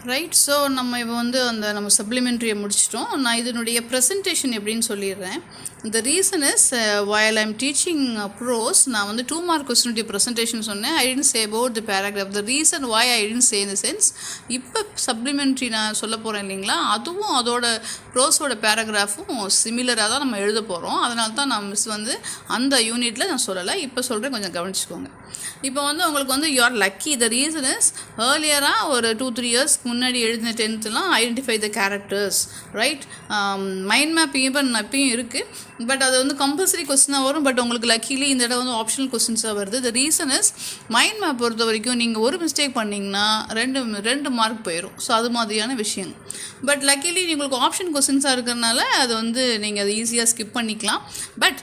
Right. So நம்ம இப்போ வந்து நம்ம சப்ளிமெண்ட்ரியை முடிச்சிட்டோம். நான் இதனுடைய ப்ரெசன்டேஷன் எப்படின்னு சொல்லிடுறேன். The reason is while I'm teaching prose நான் வந்து 2 மார்க் கொஸ்டினுடைய ப்ரெசன்டேஷன் சொன்னேன். I didn't say about the paragraph. The reason why I didn't say in the sense, இப்போ சப்ளிமெண்ட்ரி நான் சொல்ல போகிறேன் இல்லைங்களா, அதுவும் அதோட ப்ரோஸோட பேராகிராஃபும் சிமிலராக தான் நம்ம எழுத போகிறோம். அதனால தான் நான் மிஸ் வந்து அந்த யூனிட்டில் நான் சொல்லலை. இப்போ சொல்கிறேன், கொஞ்சம் கவனிச்சுக்கோங்க. இப்போ வந்து உங்களுக்கு வந்து you are lucky. The reason is ஏர்லியராக ஒரு 2-3 இயர்ஸ்க்கு முன்னாடி எழுதின 10th identify the characters, right. Mind map even இப்பயும் இருக்குது, பட் அது வந்து கம்பல்சரி கொஸ்டினாக வரும். பட் உங்களுக்கு லக்கிலி இந்த இடம் வந்து ஆப்ஷனல் கொஸ்டின்ஸாக வருது. த ரீசன் இஸ் மைண்ட் மேப் பொறுத்த வரைக்கும் நீங்கள் ஒரு மிஸ்டேக் பண்ணிங்கன்னா 2 மார்க் போயிடும். ஸோ அது மாதிரியான விஷயம். பட் லக்கிலி உங்களுக்கு ஆப்ஷன் கொஸ்டின்ஸாக இருக்கிறனால அது வந்து நீங்கள் அதை ஈஸியாக ஸ்கிப் பண்ணிக்கலாம். But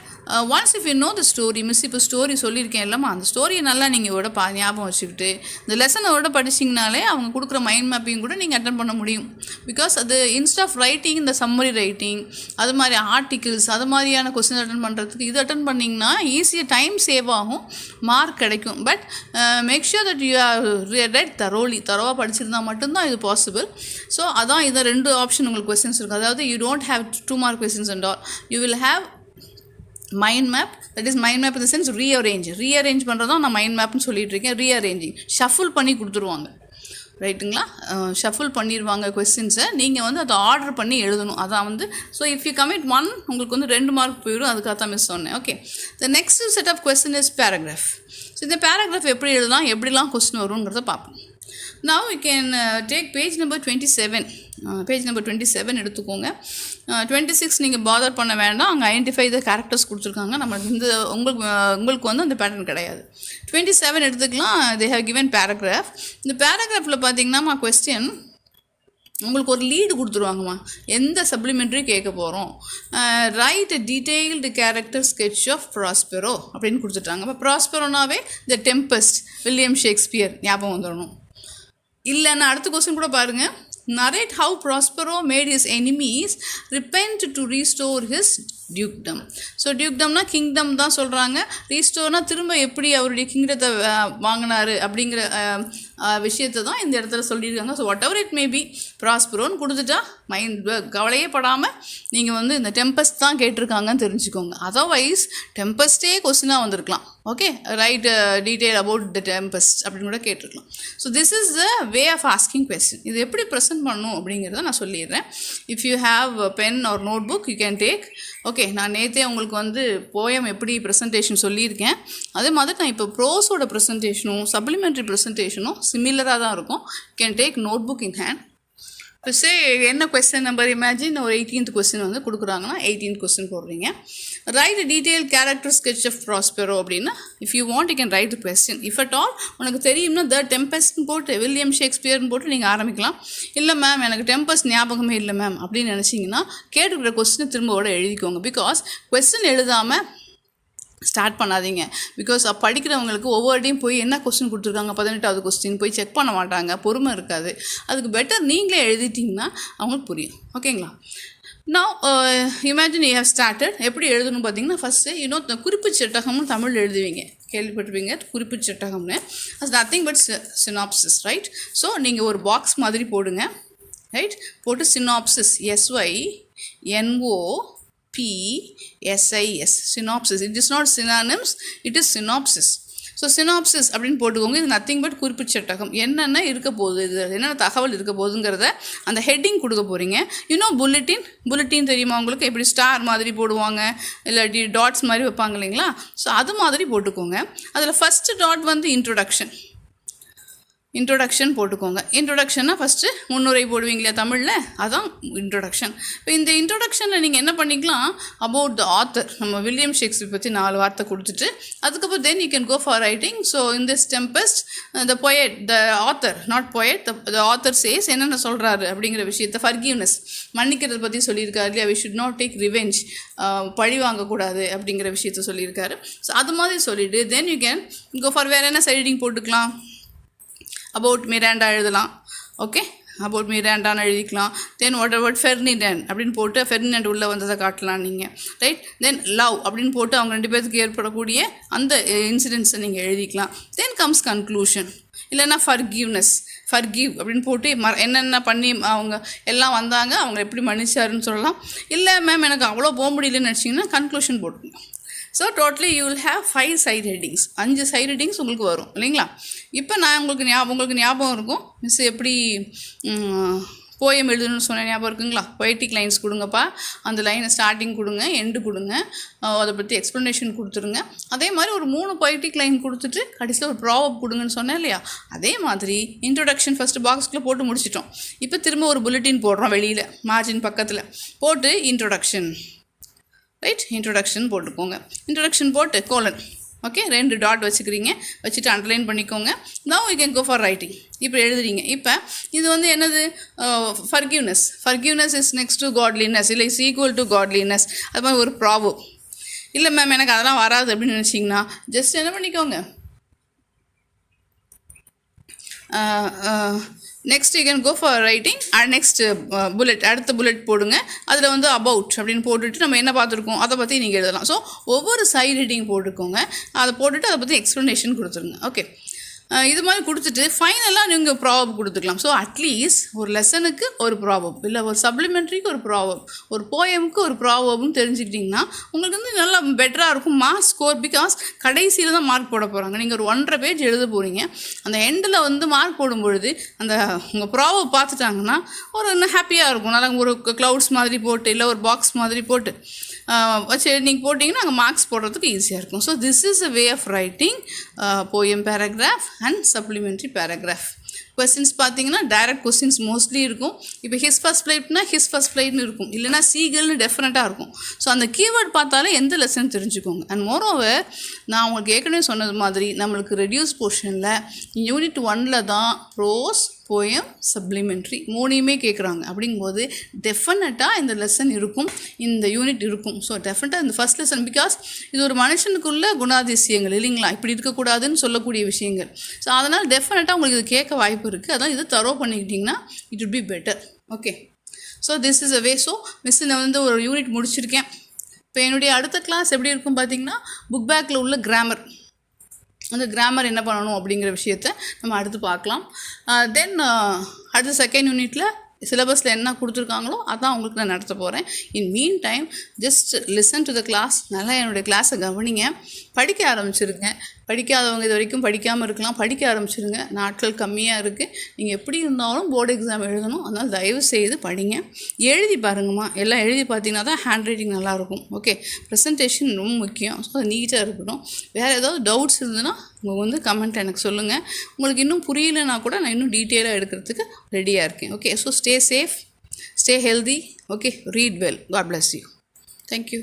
once if you know the story, miss இப்போ ஸ்டோரி சொல்லியிருக்கேன் இல்லைம்மா, அந்த ஸ்டோரியை நல்லா நீங்கள் ஞாபகம் வச்சுக்கிட்டு இந்த லெசனை படிச்சிங்கனாலே அவங்க கொடுக்குற மைண்ட் மேப்பையும் கூட நீங்கள் அட்டன் பண்ண முடியும். பிகாஸ் அது இன்ஸ்ட் ஆஃப் ரைட்டிங், இந்த சம்மரி ரைட்டிங், அது மாதிரி ஆர்டிகிள்ஸ், அது மாதிரியான கொஸ்டின் அட்டன் பண்ணுறதுக்கு இது அட்டன் பண்ணிங்கன்னா ஈஸியாக டைம் சேவ் ஆகும், மார்க் கிடைக்கும். But make sure that you are read தரோவாக படிச்சிருந்தா மட்டும்தான் இது பாசிபிள். ஸோ அதான் இதை 2 ஆப்ஷன் உங்களுக்கு கொஸ்டின்ஸ் இருக்குது. அதாவது you don't have 2 mark questions and all. You will have mind map. That is mind map in the sense rearrange பண்ணுறதான் நான் மைண்ட் மேப்னு சொல்லிட்டு இருக்கேன். ரீஅரேஞ்சிங் ஷஃபுல் பண்ணி கொடுத்துருவாங்க, ரைட்டுங்களா. ஷஃபுல் பண்ணிடுவாங்க கொஸ்டின்ஸை, நீங்கள் வந்து அதை ஆர்டர் பண்ணி எழுதணும். அதான் வந்து ஸோ இஃப் யூ கமிட் 1 உங்களுக்கு வந்து 2 மார்க் போயிடும். அதுக்காக தான் மிஸ் சொன்னேன். Okay, the next set of question is paragraph. So இந்த பேராகிராஃப் எப்படி எழுதலாம், எப்படிலாம் கொஸ்டின் வருங்கிறத பார்ப்போம். Now you can take page number 27. Page number 27 எடுத்துக்கோங்க. 26 நீங்கள் பாதர் பண்ண வேண்டாம், அங்கே ஐடென்டிஃபை த கேரக்டர்ஸ் கொடுத்துருக்காங்க. நம்ம இந்த உங்களுக்கு வந்து அந்த பேட்டர்ன் கிடையாது. 27 எடுத்துக்கலாம். they have given paragraph. இந்த பேராகிராஃபில் பார்த்தீங்கன்னா கொஸ்டின் உங்களுக்கு ஒரு லீடு கொடுத்துருவாங்கம்மா, எந்த சப்ளிமெண்ட்ரி கேட்க போகிறோம். Write a detailed character sketch of Prospero அப்படின்னு கொடுத்துட்டாங்க. இப்போ ப்ராஸ்பெரோனாவே த டெம்பஸ்ட், வில்லியம் ஷேக்ஸ்பியர் ஞாபகம் வந்துடணும். இல்லைன்னா அடுத்த கொஸ்டின் கூட பாருங்கள். narrate how Prospero made his enemies repent to restore his dukedom. So டியூக்டம்னா கிங்டம் தான் சொல்கிறாங்க. ரீஸ்டோர்னா திரும்ப எப்படி அவருடைய கிங்டத்தை வாங்கினார் அப்படிங்கிற விஷயத்தை தான் இந்த இடத்துல சொல்லியிருக்காங்க. So whatever it may be, ப்ராஸ்பரோன்னு கொடுத்துட்டா மைண்ட் கவலையே படாமல் நீங்கள் வந்து இந்த டெம்பஸ்ட் தான் கேட்டிருக்காங்கன்னு தெரிஞ்சுக்கோங்க. அதர்வைஸ் டெம்பஸ்டே கொஸ்டினாக வந்திருக்கலாம். Okay, write detail about the Tempest அப்படின்னு கூட கேட்டிருக்கலாம். So this is the way of asking question. இது எப்படி ப்ரெசென்ட் பண்ணணும் அப்படிங்கிறத நான் சொல்லிடுறேன். If you have pen or notebook you can take. Okay, நான் நேற்றே உங்களுக்கு வந்து போயம் எப்படி ப்ரெசன்டேஷன் சொல்லியிருக்கேன். அதே மாதிரி நான் இப்போ ப்ரோஸோட ப்ரெசன்டேஷனும் சப்ளிமெண்ட்ரி ப்ரெசன்டேஷனும் சிமிலராக தான் இருக்கும். Can take notebook in hand. இப்போ என்ன கொஸ்டின் நம்பர் இமேஜின் ஒரு 18th கொஸ்டின் வந்து கொடுக்குறாங்கன்னா 18th கொஸ்டின் போடுறீங்க. Write detail character sketch of Prospero அப்படின்னா if you want you can write the question. If at all உனக்கு தெரியும்னா த டெம்பஸ்ட்னு போட்டு வில்லியம் ஷேக்ஸ்பியர்னு போட்டு நீங்கள் ஆரம்பிக்கலாம். இல்லை மேம் எனக்கு டெம்பஸ்ட் ஞாபகமே இல்லை மேம் அப்படின்னு நினச்சிங்கன்னா கேட்டுக்கிற கொஸ்டினை திரும்ப எழுதிக்கோங்க. பிகாஸ் கொஸ்டின் எழுதாமல் ஸ்டார்ட் பண்ணாதீங்க. பிகாஸ் படிக்கிறவங்களுக்கு ஒவ்வொருடையும் போய் என்ன கொஸ்டின் கொடுத்துருக்காங்க 18வது கொஸ்டின் போய் செக் பண்ண மாட்டாங்க, பொறுமை இருக்காது. அதுக்கு பெட்டர் நீங்களே எழுதிட்டிங்கன்னா அவங்களுக்கு புரியும். ஓகேங்களா. நான் இமேஜின் யூ ஹேவ் ஸ்டார்டட். எப்படி எழுதணும் பார்த்தீங்கன்னா ஃபஸ்ட்டு குறிப்பு சட்டகம்னு தமிழ் எழுதுவீங்க, கேள்விப்பட்டிருப்பீங்க குறிப்பு சட்டகம்னு. அது nothing but synopsis, right. So நீங்கள் ஒரு பாக்ஸ் மாதிரி போடுங்க, ரைட். போட்டு synopsis SYNOPSIS synopsis. It is not synonyms, it is synopsis. So synopsis அப்படின்னு போட்டுக்கோங்க. இது நத்திங் பட் குறிப்பு சட்டகம். என்னென்ன இருக்க போகுது, இது என்னென்ன தகவல் இருக்க போகுதுங்கிறத அந்த ஹெட்டிங் கொடுக்க போகிறீங்க. புல்லட்டின் தெரியுமா உங்களுக்கு? எப்படி ஸ்டார் மாதிரி போடுவாங்க, இல்லாட்டி டாட்ஸ் மாதிரி வைப்பாங்க இல்லைங்களா? ஸோ அது மாதிரி போட்டுக்கோங்க. அதில் ஃபஸ்ட்டு டாட் வந்து இன்ட்ரொடக்ஷன் போட்டுக்கோங்க. இன்ட்ரொடக்ஷன்னா ஃபஸ்ட்டு முன்னுரை போடுவீங்களா தமிழில், அதான் இன்ட்ரொடக்ஷன். இப்போ இந்த இன்ட்ரொடக்ஷனில் நீங்கள் என்ன பண்ணிக்கலாம், அபவுட் த ஆத்தர், நம்ம வில்லியம் ஷேக்ஸ்பியர் பற்றி 4 வார்த்தை கொடுத்துட்டு அதுக்கப்புறம் then you can go for writing. So in this Tempest the poet, the author not poet, the author says என்னென்ன சொல்கிறாரு அப்படிங்கிற விஷயத்தை, ஃபர்கிவ்னஸ் மன்னிக்கிறத பற்றி சொல்லியிருக்காரு இல்லையா, we should not take revenge, பழி வாங்கக்கூடாது அப்படிங்கிற விஷயத்த சொல்லியிருக்காரு. ஸோ அது மாதிரி சொல்லிவிட்டு then you can go for வேறு என்ன சைடிங் போட்டுக்கலாம். அபவுட் மிராண்டா எழுதலாம். ஓகே, அபவுட் மிராண்டான்னு எழுதிக்கலாம். தென் வாட் ஃபெர்டினண்ட் அப்படின்னு போட்டு ஃபெர்டினண்ட் உள்ளே வந்ததை காட்டலாம் நீங்கள், ரைட். தென் லவ் அப்படின்னு போட்டு அவங்க 2 பேருக்கு ஏற்படக்கூடிய அந்த இன்சிடென்ட்ஸை நீங்கள் எழுதிக்கலாம். Then comes conclusion. இல்லைன்னா ஃபர்கிவ்னஸ் ஃபர்கிவ் அப்படின்னு போட்டு என்னென்ன பண்ணி அவங்க எல்லாம் வந்தாங்க, அவங்க எப்படி மன்னிச்சாருன்னு சொல்லலாம். இல்லை மேம் எனக்கு அவ்வளோ போக முடியலன்னு நினச்சிங்கன்னா கன்க்ளூஷன் போட்டுருங்க. So totally you will have 5 side headings, 5 side headings உங்களுக்கு வரும் இல்லைங்களா. இப்போ நான் உங்களுக்கு ஞாபகம் இருக்கும் மிஸ் எப்படி போயம் எழுதணும்னு சொன்ன ஞாபகம் இருக்குங்களா. பொயட்டிக் லைன்ஸ் கொடுங்கப்பா, அந்த லைனை ஸ்டார்டிங் கொடுங்க, எண்டு கொடுங்க, அதை பற்றி எக்ஸ்ப்ளனேஷன் கொடுத்துருங்க. அதே மாதிரி ஒரு 3 பொயட்டிக் லைன் கொடுத்துட்டு கடைசியில் ஒரு ப்ராவப் கொடுங்கன்னு சொன்னேன் இல்லையா. அதே மாதிரி இன்ட்ரொடக்ஷன் ஃபஸ்ட்டு பாக்ஸ்க்குள்ளே போட்டு முடிச்சிட்டோம். இப்போ திரும்ப ஒரு புல்லட்டின் போடுறோம் வெளியில் மார்ஜின் பக்கத்தில் போட்டு இன்ட்ரொடக்ஷன், ரைட், இன்ட்ரொடக்ஷன் போட்டுக்கோங்க. இன்ட்ரொடக்ஷன் போட்டு கோலன், ஓகே, 2 டாட் வச்சுக்கிறீங்க, வச்சுட்டு அண்டர்லைன் பண்ணிக்கோங்க. Now you can go for writing. இப்போ எழுதுறீங்க. இப்போ இது வந்து என்னது, forgiveness is next to godliness, இல்லை இஸ் ஈக்குவல் டு காட்லினஸ். அது மாதிரி ஒரு ப்ராவப். இல்லை மேம் எனக்கு அதெல்லாம் வராது அப்படின்னு நினச்சிங்கன்னா ஜஸ்ட் என்ன பண்ணிக்கோங்க, next you can go for writing and next bullet, அடுத்த புல்லட் போடுங்க. அதில் வந்து அபவுட் அப்படின்னு போட்டுட்டு நம்ம என்ன பார்த்துருக்கோம் அதை பற்றி நீங்கள் எழுதலாம். ஸோ ஒவ்வொரு சைட் ஹெட்டிங் போட்டுக்கோங்க, அதை போட்டுட்டு அதை பற்றி எக்ஸ்ப்ளனேஷன் கொடுத்துருங்க. ஓகே, இது மாதிரி கொடுத்துட்டு ஃபைனலாக நீங்கள் ப்ராவப் கொடுத்துக்கலாம். ஸோ அட்லீஸ்ட் ஒரு லெசனுக்கு ஒரு ப்ராவப், இல்லை ஒரு சப்ளிமெண்ட்ரிக்கு ஒரு ப்ராவப், ஒரு போயமுக்கு ஒரு ப்ராவப்னு தெரிஞ்சுக்கிட்டிங்கன்னா உங்களுக்கு வந்து நல்லா பெட்டராக இருக்கும் மார்க் ஸ்கோர். பிகாஸ் கடைசியில் தான் மார்க் போட போகிறாங்க. நீங்கள் ஒரு 1.5 பேஜ் எழுத போகிறீங்க. அந்த எண்டில் வந்து மார்க் போடும்பொழுது அந்த உங்கள் ப்ராவப் பார்த்துட்டாங்கன்னா ஒரு இன்னும் ஹாப்பியாக இருக்கும். நல்லா ஒரு க்ளவுட்ஸ் மாதிரி போட்டு, இல்லை ஒரு பாக்ஸ் மாதிரி போட்டு வச்சு நீங்கள் போட்டிங்கன்னா அங்கே மார்க்ஸ் போடுறதுக்கு ஈஸியாக இருக்கும். So this is a way of writing poem paragraph and supplementary paragraph. Questions பார்த்தீங்கன்னா டைரக்ட் கொஸ்டின்ஸ் மோஸ்ட்லி இருக்கும். இப்போ ஹிஸ் ஃபர்ஸ்ட் ஃப்ளைட்னா ஹிஸ் ஃபர்ஸ்ட் ஃப்ளைட்னு இருக்கும், இல்லைனா சீகல்னு டெஃபினட்டாக இருக்கும். ஸோ அந்த கீவேர்ட் பார்த்தாலே எந்த லெசன் தெரிஞ்சுக்கோங்க. அண்ட் மோரோவர் நான் உங்களுக்கு ஏற்கனவே சொன்னது மாதிரி நம்மளுக்கு ரெடியூஸ் போர்ஷனில் யூனிட் 1 தான் ப்ரோஸ், போயம், சப்ளிமெண்ட்ரி 3யுமே கேட்குறாங்க. அப்படிங்கும்போது டெஃபினட்டாக இந்த லெசன் இருக்கும், இந்த யூனிட் இருக்கும். ஸோ டெஃபினட்டாக இந்த ஃபஸ்ட் லெசன், பிகாஸ் இது ஒரு மனுஷனுக்குள்ள குணாதிசயங்கள் இல்லைங்களா, இப்படி இருக்கக்கூடாதுன்னு சொல்லக்கூடிய விஷயங்கள். ஸோ அதனால் டெஃபினட்டாக உங்களுக்கு இது கேட்க வாய்ப்பு இருக்குது. அதான் இது தரோ பண்ணிக்கிட்டிங்கன்னா it will be better. Okay, so this is a way. So miss நான் வந்து ஒரு யூனிட் முடிச்சிருக்கேன். இப்போ என்னுடைய அடுத்த கிளாஸ் எப்படி இருக்கும் பார்த்தீங்கன்னா புக் பேக்கில் உள்ள கிராமர், அந்த கிராமர் என்ன பண்ணணும் அப்படிங்கிற விஷயத்த நம்ம அடுத்து பார்க்கலாம். தென் அடுத்த செகண்ட் யூனிட்டில் சிலபஸில் என்ன கொடுத்துருக்காங்களோ அதான் உங்களுக்கு நான் நடத்த போகிறேன். In mean time just listen to the class. நல்லா என்னுடைய கிளாஸை கவனிங்க, படிக்க ஆரம்பிச்சிருங்க. படிக்காதவங்க இது வரைக்கும் படிக்காமல் இருக்கலாம், படிக்க ஆரம்பிச்சிருங்க. நாட்கள் கம்மியாக இருக்குது. நீங்கள் எப்படி இருந்தாலும் போர்டு எக்ஸாம் எழுதணும், அதனால் தயவு செய்து படிங்க. எழுதி பாருங்கம்மா, எல்லாம் எழுதி பார்த்தீங்கன்னா தான் ஹேண்ட் ரைட்டிங் நல்லாயிருக்கும். ஓகே, ப்ரெசன்டேஷன் ரொம்ப முக்கியம். ஸோ அது நீட்டாக இருக்கணும். வேறு ஏதாவது டவுட்ஸ் இருந்ததுன்னா உங்கள் வந்து கமெண்ட் எனக்கு சொல்லுங்கள். உங்களுக்கு இன்னும் புரியலைன்னா கூட நான் இன்னும் டீட்டெயிலாக எடுக்கிறதுக்கு ரெடியாக இருக்கேன். Okay, so stay safe, stay healthy. Okay, read well. God bless you. Thank you.